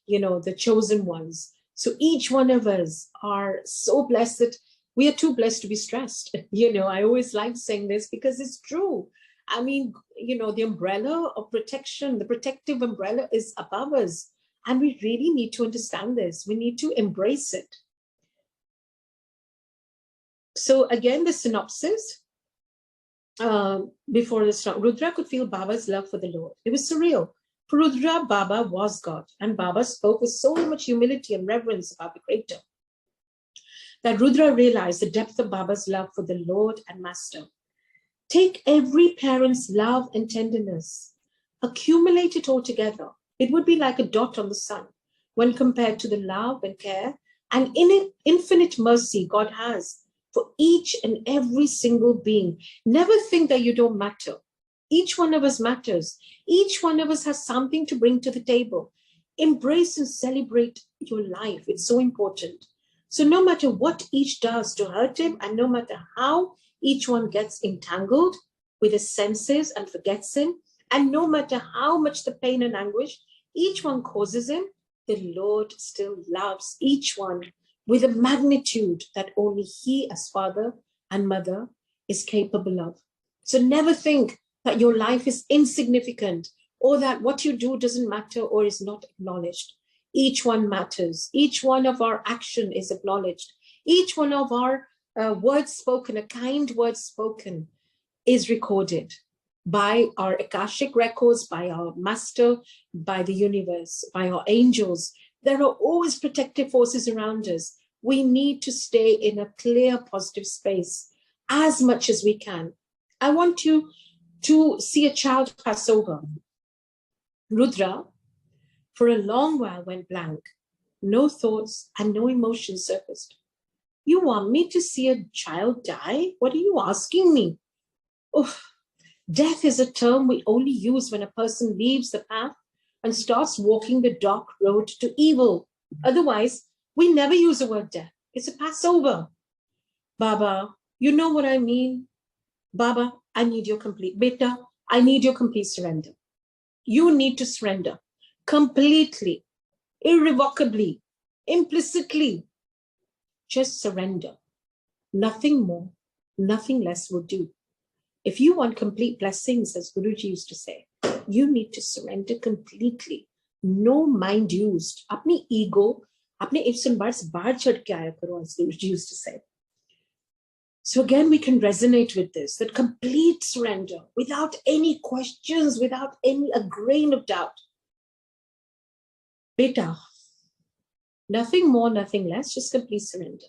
the chosen ones. So each one of us are so blessed that we are too blessed to be stressed. I always like saying this because it's true. I mean, the umbrella of protection, the protective umbrella is above us. And we really need to understand this. We need to embrace it. So again, the synopsis. Before the start, Rudra could feel Baba's love for the Lord. It was surreal. For Rudra, Baba was God. And Baba spoke with so much humility and reverence about the Creator that Rudra realized the depth of Baba's love for the Lord and Master. Take every parent's love and tenderness, accumulate it all together. It would be like a dot on the sun when compared to the love and care and infinite mercy God has for each and every single being. Never think that you don't matter. Each one of us matters. Each one of us has something to bring to the table. Embrace and celebrate your life. It's so important. So no matter what each does to hurt him, and no matter how each one gets entangled with his senses and forgets him, and no matter how much the pain and anguish each one causes him, the Lord still loves each one with a magnitude that only He as Father and Mother is capable of. So never think that your life is insignificant or that what you do doesn't matter or is not acknowledged. Each one matters. Each one of our action is acknowledged. Each one of our words spoken, a kind word spoken, is recorded by our Akashic records, by our Master, by the universe, by our angels. There are always protective forces around us. We need to stay in a clear, positive space as much as we can. I want you to see a child pass over. Rudra, for a long while, went blank. No thoughts and no emotions surfaced. You want me to see a child die? What are you asking me? Oh, Death is a term we only use when a person leaves the path and starts walking the dark road to evil. Otherwise, we never use the word death. It's a Passover. Baba, you know what I mean? Baba, I need your complete, beta, I need your complete surrender. You need to surrender completely, irrevocably, implicitly. Just surrender. Nothing more, nothing less will do. If you want complete blessings, as Guruji used to say, you need to surrender completely. No mind used. Apni ego, apne ifs and buts baar chad ke aaya karo, as Guruji used to say. So again, we can resonate with this, that complete surrender, without any questions, without a grain of doubt. Beta, nothing more, nothing less, just complete surrender.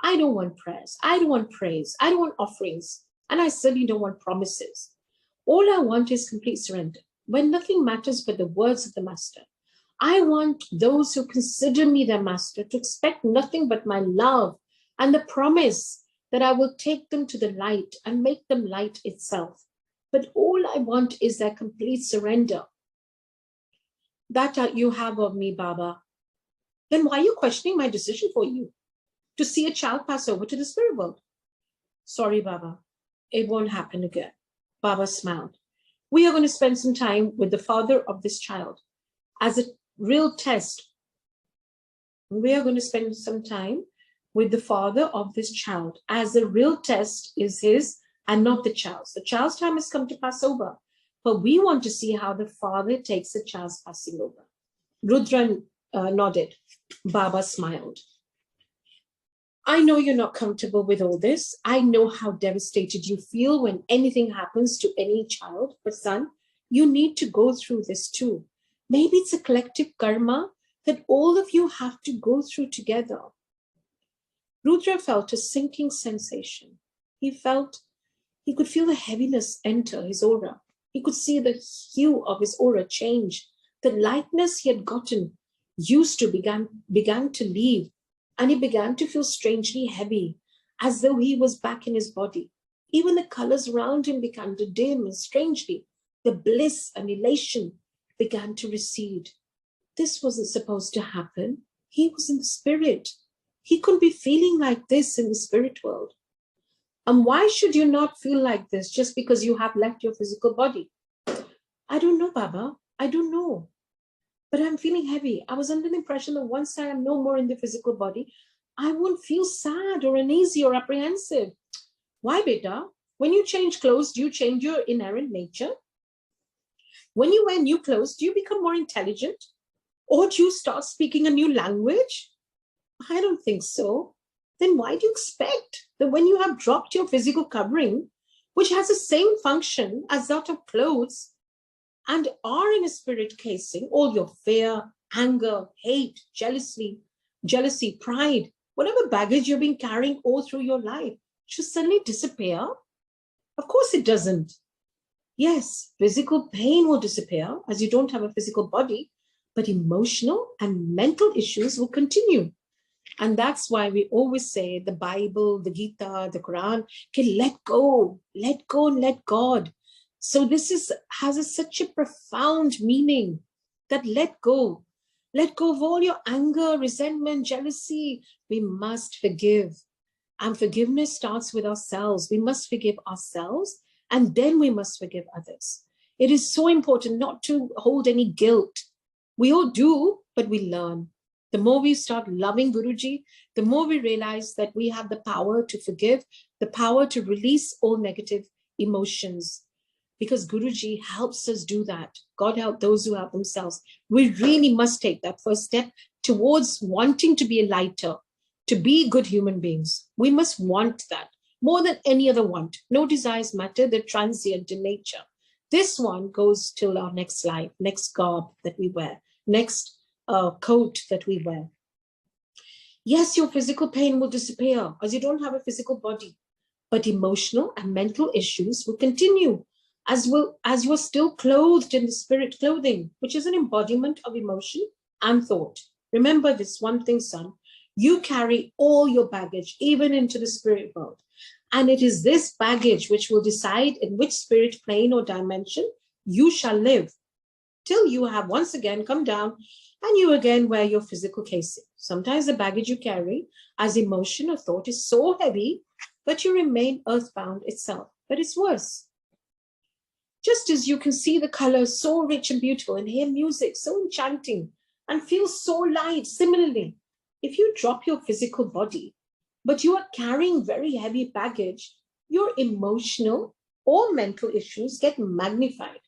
I don't want prayers. I don't want praise. I don't want offerings. And I certainly don't want promises. All I want is complete surrender, when nothing matters but the words of the Master. I want those who consider me their Master to expect nothing but my love and the promise that I will take them to the light and make them light itself. But all I want is their complete surrender. That you have of me, Baba. Then why are you questioning my decision for you to see a child pass over to the spirit world? Sorry, Baba, it won't happen again. Baba smiled. We are going to spend some time with the father of this child as a real test. We are going to spend some time with the father of this child, as the real test is his and not the child's. The child's time has come to pass over, but we want to see how the father takes the child's passing over. Rudra nodded. Baba smiled. I know you're not comfortable with all this. I know how devastated you feel when anything happens to any child, but son, you need to go through this too. Maybe it's a collective karma that all of you have to go through together. Rudra felt a sinking sensation. He could feel the heaviness enter his aura. He could see the hue of his aura change. The lightness he had gotten used to began to leave, and he began to feel strangely heavy, as though he was back in his body. Even the colors around him began to dim, and strangely, the bliss and elation began to recede. This wasn't supposed to happen. He was in the spirit. He couldn't be feeling like this in the spirit world. And why should you not feel like this just because you have left your physical body? I don't know, Baba. I don't know. But I'm feeling heavy. I was under the impression that once I am no more in the physical body, I won't feel sad or uneasy or apprehensive. Why, beta? When you change clothes, do you change your inherent nature? When you wear new clothes, do you become more intelligent? Or do you start speaking a new language? I don't think so. Then why do you expect that when you have dropped your physical covering, which has the same function as that of clothes, and are in a spirit casing, all your fear, anger, hate, jealousy, pride, whatever baggage you've been carrying all through your life, should suddenly disappear? Of course it doesn't. Yes, physical pain will disappear as you don't have a physical body, but emotional and mental issues will continue. And that's why we always say the Bible, the Gita, the Quran, can let go and let God. So this has such a profound meaning, that let go of all your anger, resentment, jealousy. We must forgive. And forgiveness starts with ourselves. We must forgive ourselves, and then we must forgive others. It is so important not to hold any guilt. We all do, but we learn. The more we start loving Guruji, the more we realize that we have the power to forgive, the power to release all negative emotions. Because Guruji helps us do that. God help those who help themselves. We really must take that first step towards wanting to be lighter, to be good human beings. We must want that more than any other want. No desires matter, they're transient in nature. This one goes till our next life, next garb that we wear, next coat that we wear. Yes, your physical pain will disappear as you don't have a physical body, but emotional and mental issues will continue as you are still clothed in the spirit clothing, which is an embodiment of emotion and thought. Remember this one thing, son. You carry all your baggage, even into the spirit world. And it is this baggage which will decide in which spirit plane or dimension you shall live, till you have once again come down and you again wear your physical casing. Sometimes the baggage you carry as emotion or thought is so heavy that you remain earthbound itself. But it's worse. Just as you can see the colors so rich and beautiful and hear music so enchanting and feel so light, similarly, if you drop your physical body, but you are carrying very heavy baggage, your emotional or mental issues get magnified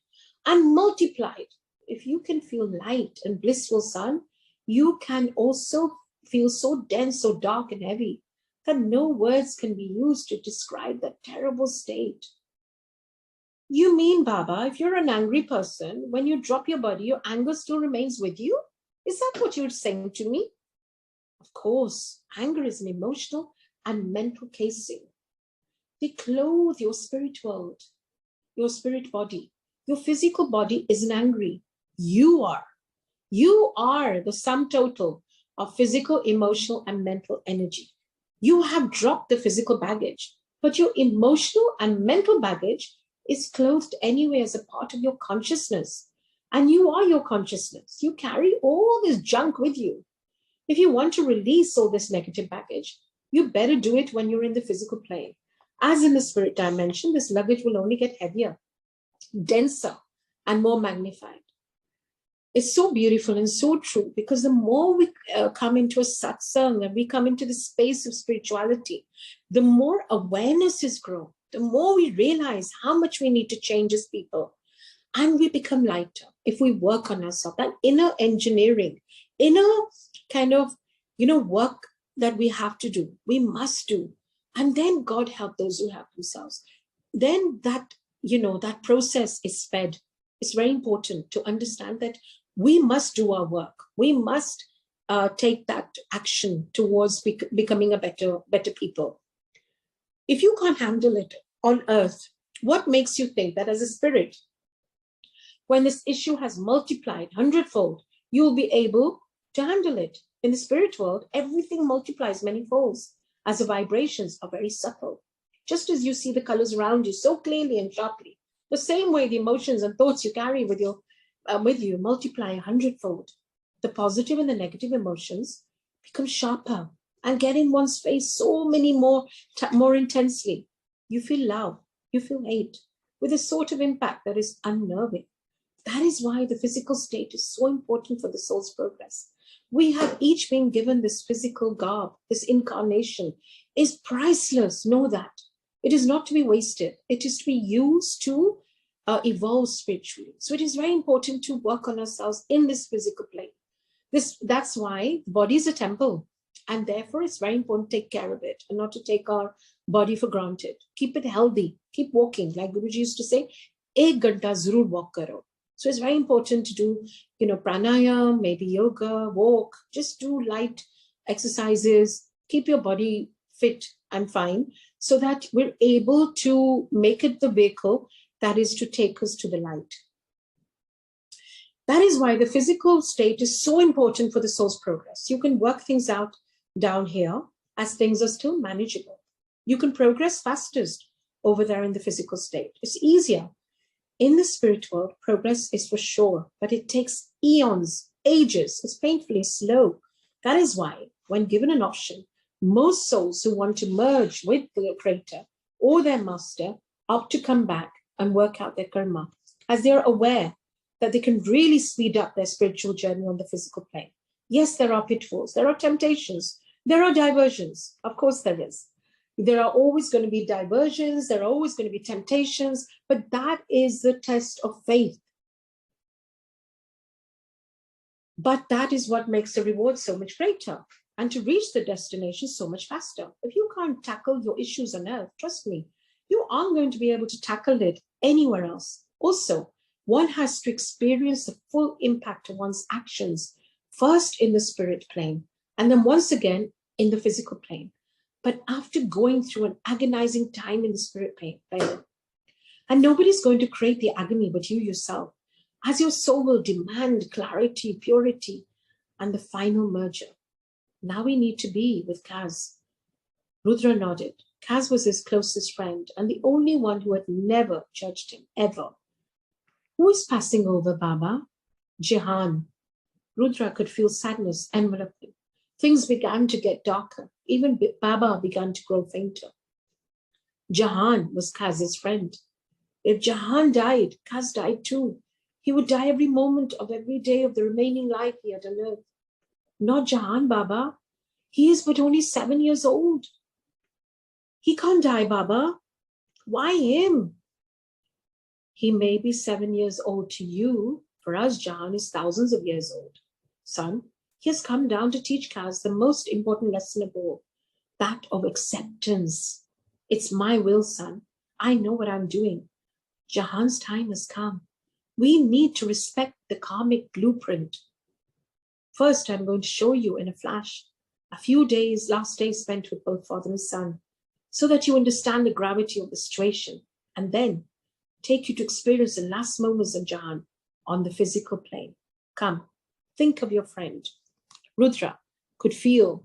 and multiplied. If you can feel light and blissful, sun, you can also feel so dense, so dark and heavy that no words can be used to describe that terrible state. You mean, Baba, if you're an angry person, when you drop your body, your anger still remains with you? Is that what you're saying to me? Of course, anger is an emotional and mental casing. They clothe your spirit world, your spirit body. Your physical body isn't angry. You are. You are the sum total of physical, emotional, and mental energy. You have dropped the physical baggage, but your emotional and mental baggage is clothed anyway as a part of your consciousness. And you are your consciousness. You carry all this junk with you. If you want to release all this negative baggage, you better do it when you're in the physical plane. As in the spirit dimension, this luggage will only get heavier, denser, and more magnified. It's so beautiful and so true, because the more we come into a satsang and we come into the space of spirituality, the more awareness is grown, the more we realize how much we need to change as people, and we become lighter if we work on ourselves. That inner engineering, inner kind of, work that we have to do, we must do. And then God help those who help themselves. Then that, that process is fed. It's very important to understand that we must do our work. We must take that action towards becoming a better people. If you can't handle it on earth, what makes you think that as a spirit, when this issue has multiplied 100-fold, you'll be able to handle it? In the spirit world, everything multiplies many folds as the vibrations are very subtle. Just as you see the colors around you so clearly and sharply, the same way the emotions and thoughts you carry with you multiply 100-fold. The positive and the negative emotions become sharper and get in one's face so many more intensely. You feel love, you feel hate, with a sort of impact that is unnerving. That is why the physical state is so important for the soul's progress. We have each been given this physical garb. This incarnation is priceless. Know that. It is not to be wasted. It is to be used to evolve spiritually. So it is very important to work on ourselves in this physical plane. That's why the body is a temple. And therefore, it's very important to take care of it and not to take our body for granted. Keep it healthy. Keep walking. Like Guruji used to say, ek ganta zarur walk karo. So it's very important to do, pranayam, maybe yoga, walk, just do light exercises, keep your body fit and fine, so that we're able to make it the vehicle that is to take us to the light. That is why the physical state is so important for the soul's progress. You can work things out down here as things are still manageable. You can progress fastest over there in the physical state. It's easier. In the spirit world, progress is for sure, but it takes eons, ages. It's painfully slow. That is why, when given an option, most souls who want to merge with the creator or their master opt to come back and work out their karma, as they are aware that they can really speed up their spiritual journey on the physical plane. Yes, there are pitfalls, there are temptations, there are diversions. Of course there is. There are always going to be diversions, there are always going to be temptations, but that is the test of faith. But that is what makes the reward so much greater, and to reach the destination so much faster. If you can't tackle your issues on earth, trust me, you aren't going to be able to tackle it anywhere else. Also, one has to experience the full impact of one's actions, first in the spirit plane, and then once again in the physical plane. But after going through an agonizing time in the spirit plane, and nobody's going to create the agony but you yourself, as your soul will demand clarity, purity, and the final merger. Now we need to be with Kaz. Rudra nodded. Kaz was his closest friend and the only one who had never judged him, ever. Who is passing over, Baba? Jehan. Rudra could feel sadness envelop him. Things began to get darker. Even Baba began to grow fainter. Jahan was Kaz's friend. If Jahan died, Kaz died too. He would die every moment of every day of the remaining life he had on earth. Not Jahan, Baba. He is but only 7 years old. He can't die, Baba. Why him? He may be 7 years old to you. For us, Jahan is thousands of years old. Son, he has come down to teach Kaz the most important lesson of all, that of acceptance. It's my will, son. I know what I'm doing. Jahan's time has come. We need to respect the karmic blueprint. First, I'm going to show you in a flash a few days, last days spent with both father and son, so that you understand the gravity of the situation, and then take you to experience the last moments of Jahan on the physical plane. Come, think of your friend. Rudra could feel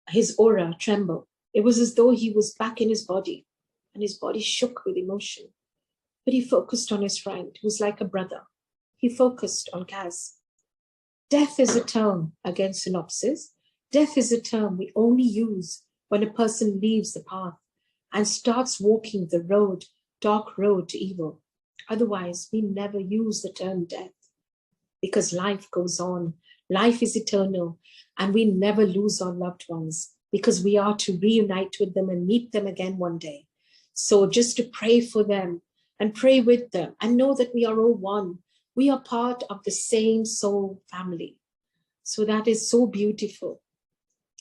his aura tremble. It was as though he was back in his body, and his body shook with emotion. But he focused on his friend, who was like a brother. He focused on Kaz. Death is a term, against synopsis. Death is a term we only use when a person leaves the path and starts walking the road, dark road to evil. Otherwise, we never use the term death, because life goes on. Life is eternal, and we never lose our loved ones, because we are to reunite with them and meet them again one day. So just to pray for them and pray with them and know that we are all one. We are part of the same soul family. So that is so beautiful.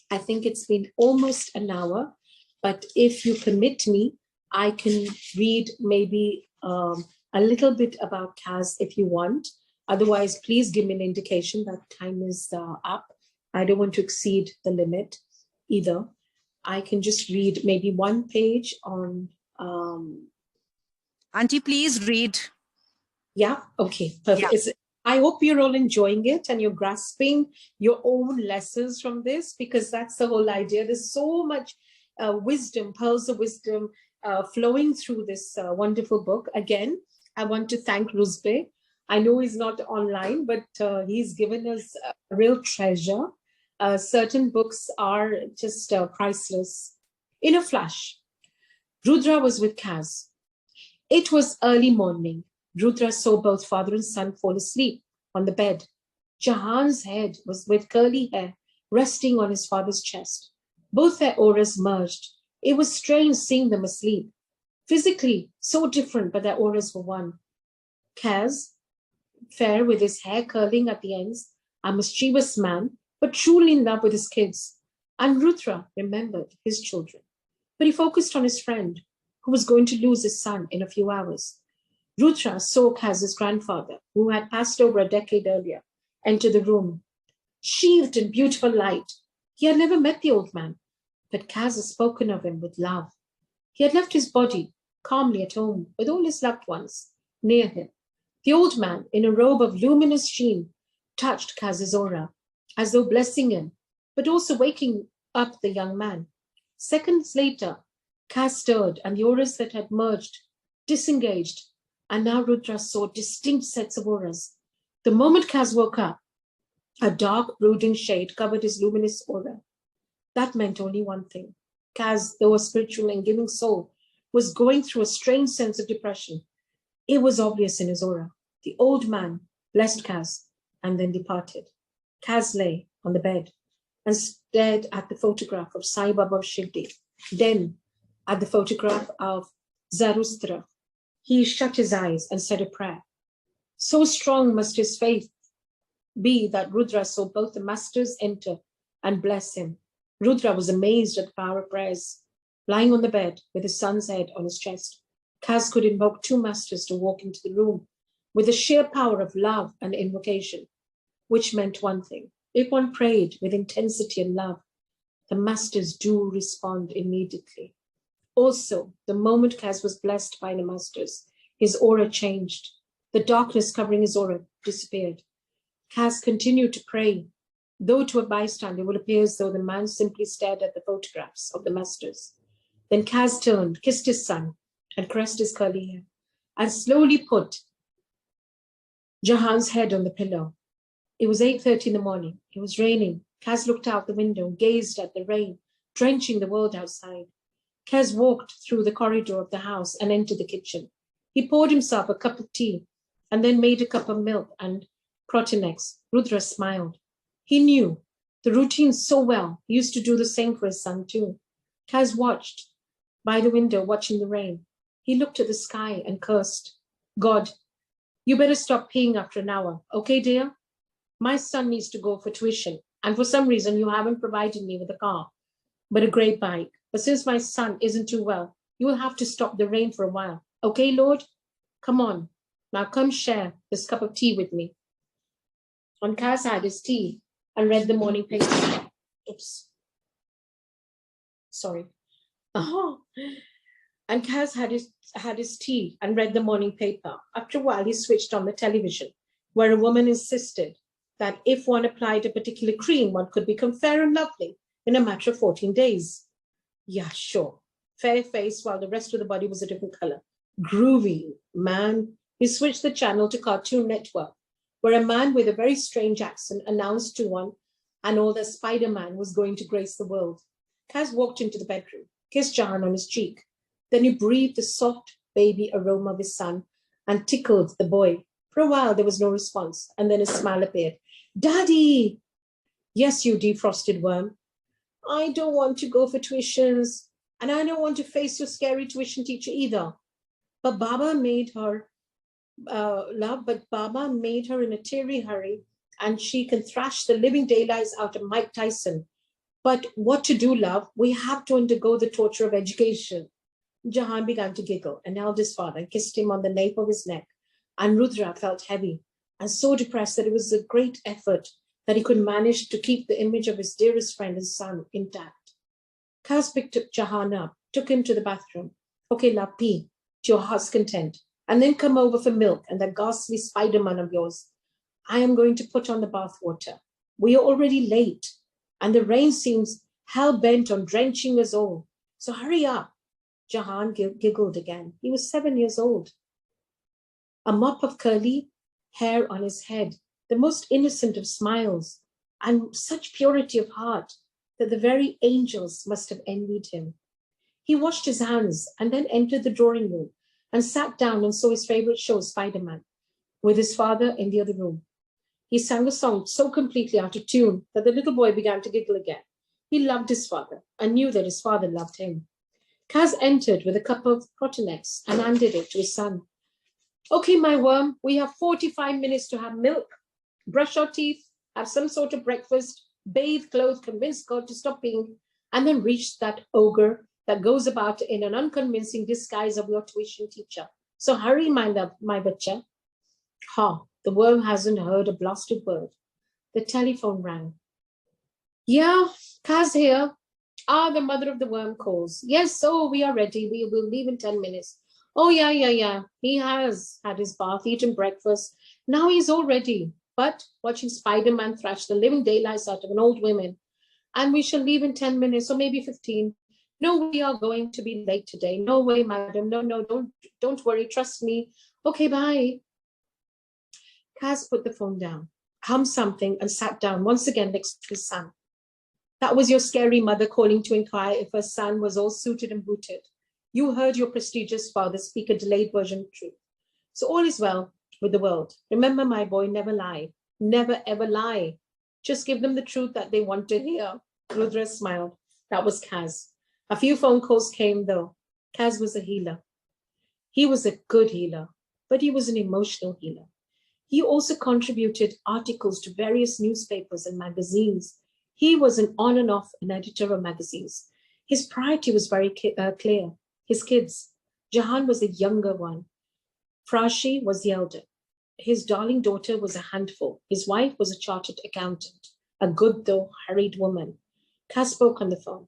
I think it's been almost an hour, but if you permit me, I can read maybe a little bit about Kaz if you want. Otherwise, please give me an indication that time is up. I don't want to exceed the limit either. I can just read maybe one page on... Auntie, please read. Yeah, okay, perfect. Yeah. I hope you're all enjoying it and you're grasping your own lessons from this, because that's the whole idea. There's so much wisdom, pearls of wisdom flowing through this wonderful book. Again, I want to thank Rusbe. I know he's not online, but he's given us a real treasure. Certain books are just priceless. In a flash, Rudra was with Kaz. It was early morning. Rudra saw both father and son fall asleep on the bed. Jahan's head was with curly hair resting on his father's chest. Both their auras merged. It was strange seeing them asleep. Physically, so different, but their auras were one. Kaz, fair with his hair curling at the ends, a mischievous man, but truly in love with his kids. And Rudra remembered his children. But he focused on his friend, who was going to lose his son in a few hours. Rudra saw Kaz's grandfather, who had passed over a decade earlier, enter the room. Sheathed in beautiful light, he had never met the old man, but Kaz had spoken of him with love. He had left his body calmly at home with all his loved ones near him. The old man, in a robe of luminous sheen, touched Kaz's aura, as though blessing him, but also waking up the young man. Seconds later, Kaz stirred, and the auras that had merged disengaged, and now Rudra saw distinct sets of auras. The moment Kaz woke up, a dark, brooding shade covered his luminous aura. That meant only one thing. Kaz, though a spiritual and giving soul, was going through a strange sense of depression. It was obvious in his aura. The old man blessed Kaz and then departed. Kaz lay on the bed and stared at the photograph of Sai Baba Shivdi, then at the photograph of Zarustra. He shut his eyes and said a prayer. So strong must his faith be that Rudra saw both the masters enter and bless him. Rudra was amazed at the power of prayers. Lying on the bed with his son's head on his chest, Kaz could invoke two masters to walk into the room with the sheer power of love and invocation, which meant one thing. If one prayed with intensity and love, the masters do respond immediately. Also, the moment Kaz was blessed by the masters, his aura changed. The darkness covering his aura disappeared. Kaz continued to pray, though to a bystander it would appear as though the man simply stared at the photographs of the masters. Then Kaz turned, kissed his son, and caressed his curly hair, and slowly put Jahan's head on the pillow. It was 8:30 in the morning. It was raining. Kaz looked out the window, gazed at the rain, drenching the world outside. Kaz walked through the corridor of the house and entered the kitchen. He poured himself a cup of tea and then made a cup of milk and Protenex. Rudra smiled. He knew the routine so well. He used to do the same for his son too. Kaz watched by the window, watching the rain. He looked at the sky and cursed. God, you better stop peeing after an hour, okay, dear? My son needs to go for tuition, and for some reason you haven't provided me with a car, but a great bike. But since my son isn't too well, you will have to stop the rain for a while. Okay, Lord? Come on. Now come share this cup of tea with me. And Kaz had his tea and read the morning paper. Oops. Sorry. Oh. And Kaz had his tea and read the morning paper. After a while, he switched on the television, where a woman insisted that if one applied a particular cream, one could become fair and lovely in a matter of 14 days. Yeah, sure. Fair face while the rest of the body was a different color. Groovy, man. He switched the channel to Cartoon Network, where a man with a very strange accent announced to one and all that Spider-Man was going to grace the world. Kaz walked into the bedroom, kissed Jahan on his cheek. Then he breathed the soft baby aroma of his son and tickled the boy. For a while, there was no response, and then a smile appeared. Daddy! Yes, you defrosted worm. I don't want to go for tuitions, and I don't want to face your scary tuition teacher either. But Baba made her, Baba made her in a teary hurry, and she can thrash the living daylights out of Mike Tyson. But what to do, love? We have to undergo the torture of education. Jahan began to giggle and held his father and kissed him on the nape of his neck. And Rudra felt heavy and so depressed that it was a great effort that he could manage to keep the image of his dearest friend and son intact. Kaz picked Jahan up, took him to the bathroom. Okay, love, pee to your heart's content, and then come over for milk and that ghastly Spider-Man of yours. I am going to put on the bath water. We are already late, and the rain seems hell-bent on drenching us all. So hurry up. Jahan giggled again. He was 7 years old. A mop of curly hair on his head, the most innocent of smiles, and such purity of heart that the very angels must have envied him. He washed his hands and then entered the drawing room and sat down and saw his favorite show, Spider-Man, with his father in the other room. He sang a song so completely out of tune that the little boy began to giggle again. He loved his father and knew that his father loved him. Kaz entered with a cup of Protenex and handed it to his son. Okay, my worm, we have 45 minutes to have milk, brush our teeth, have some sort of breakfast, bathe, clothe, convince God to stop being, and then reach that ogre that goes about in an unconvincing disguise of your tuition teacher. So hurry, my love, my bacha. Ha, the worm hasn't heard a blasted word. The telephone rang. Yeah, Kaz here. Ah, the mother of the worm calls. Yes, oh, we are ready. We will leave in 10 minutes. Oh, yeah. He has had his bath, eaten breakfast. Now he's all ready. But watching Spider-Man thrash the living daylights out of an old woman. And we shall leave in 10 minutes or maybe 15. No, we are going to be late today. No way, madam. No, don't worry. Trust me. Okay, bye. Kaz put the phone down, hummed something, and sat down once again next to his son. That was your scary mother calling to inquire if her son was all suited and booted. You heard your prestigious father speak a delayed version of truth. So all is well with the world. Remember, my boy, never lie. Never, ever lie. Just give them the truth that they want to hear. Rudra smiled. That was Kaz. A few phone calls came, though. Kaz was a healer. He was a good healer, but he was an emotional healer. He also contributed articles to various newspapers and magazines. He was an on and off an editor of magazines. His priority was very clear. His kids. Jahan was the younger one. Frashi was the elder. His darling daughter was a handful. His wife was a chartered accountant, a good though hurried woman. Kaz spoke on the phone.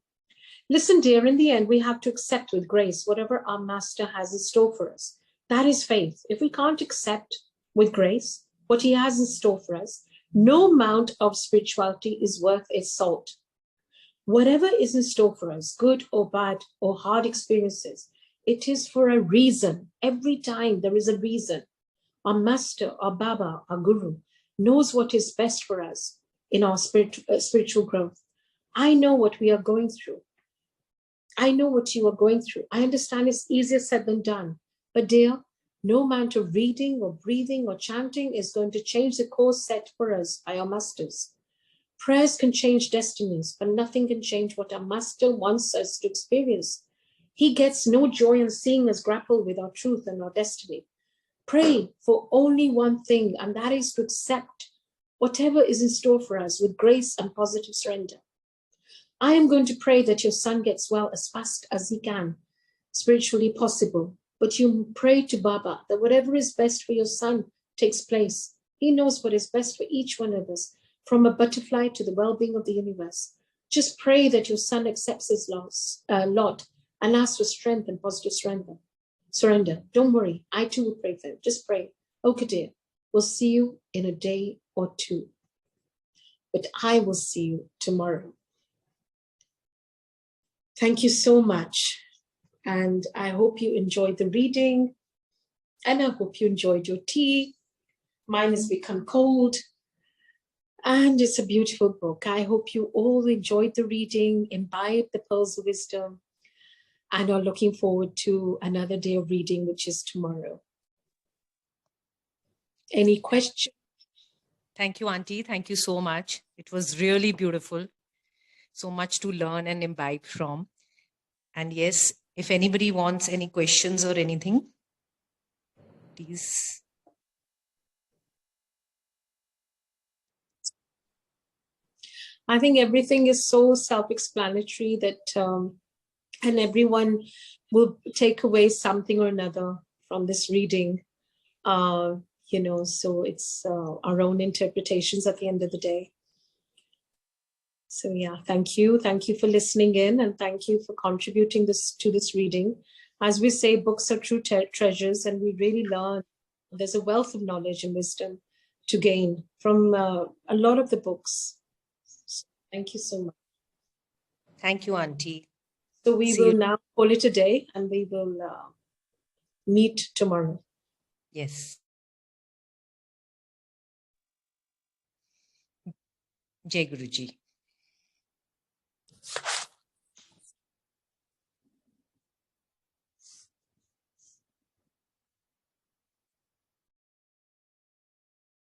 Listen, dear, in the end, we have to accept with grace whatever our master has in store for us. That is faith. If we can't accept with grace what he has in store for us, no amount of spirituality is worth its salt. Whatever is in store for us, good or bad or hard experiences, it is for a reason. Every time there is a reason. Our master, our Baba, our Guru knows what is best for us in our spiritual growth. I know what we are going through. I know what you are going through. I understand it's easier said than done. But dear, no amount of reading or breathing or chanting is going to change the course set for us by our masters. Prayers can change destinies, but nothing can change what our master wants us to experience. He gets no joy in seeing us grapple with our truth and our destiny. Pray for only one thing, and that is to accept whatever is in store for us with grace and positive surrender. I am going to pray that your son gets well as fast as he can, spiritually possible. But you pray to Baba that whatever is best for your son takes place. He knows what is best for each one of us, from a butterfly to the well-being of the universe. Just pray that your son accepts his lot and ask for strength and positive surrender. Don't worry. I too will pray for him. Just pray. Okay, dear. We'll see you in a day or two. But I will see you tomorrow. Thank you so much. And I hope you enjoyed the reading. And I hope you enjoyed your tea. Mine has become cold. And it's a beautiful book. I hope you all enjoyed the reading, imbibed the pearls of wisdom, and are looking forward to another day of reading, which is tomorrow. Any questions? Thank you, Auntie. Thank you so much. It was really beautiful. So much to learn and imbibe from. And yes, if anybody wants any questions or anything, please. I think everything is so self-explanatory that, and everyone will take away something or another from this reading. So it's our own interpretations at the end of the day. So yeah, thank you. Thank you for listening in, and thank you for contributing to this reading. As we say, books are true treasures, and we really learn. There's a wealth of knowledge and wisdom to gain from a lot of the books. So thank you so much. Thank you, Auntie. So we will now call it a day, and we will meet tomorrow. Yes. Jai Guruji.